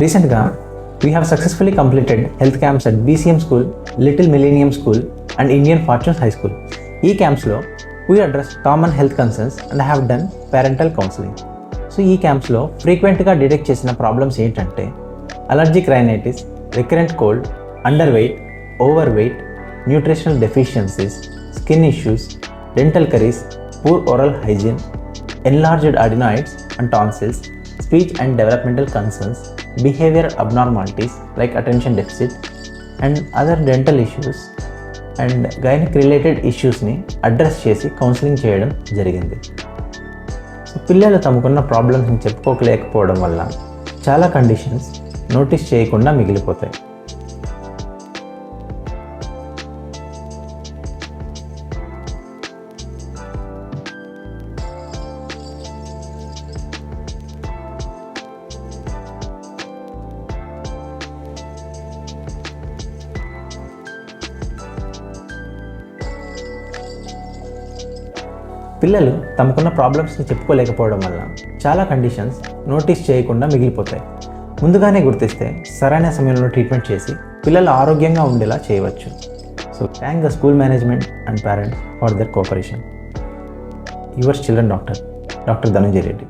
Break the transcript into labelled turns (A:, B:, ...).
A: Recently, we have successfully completed health camps at BCM School, Little Millennium School, and Indian Fortunes High School. ఈ క్యాంప్స్లో we address common health concerns and have done parental counseling. So ఈ క్యాంప్స్లో ఫ్రీక్వెంట్గా detect చేసిన problems ఏంటంటే allergic rhinitis, recurrent cold, under weight, over weight, nutritional deficiencies, skin issues, dental curries, poor oral hygiene, enlarged adenoids and tonsils, speech and developmental concerns, behavior abnormalities like attention deficit, and other dental issues and gynec related issuesని address చేసి counselling చేయడం జరిగింది. So పిల్లలు తమకున్న ప్రాబ్లమ్స్ని చెప్పుకోలేకపోవడం వల్ల చాలా conditions notice చేయకుండా మిగిలిపోతాయి. పిల్లలు తమకున్న ప్రాబ్లమ్స్ని చెప్పుకోలేకపోవడం వల్ల చాలా కండిషన్స్ నోటీస్ చేయకుండా మిగిలిపోతాయి. ముందుగానే గుర్తిస్తే సరైన సమయంలో ట్రీట్మెంట్ చేసి పిల్లలు ఆరోగ్యంగా ఉండేలా చేయవచ్చు. So thank the school management and parents for their cooperation. Yours children doctor doctor Dhananjaya Reddy.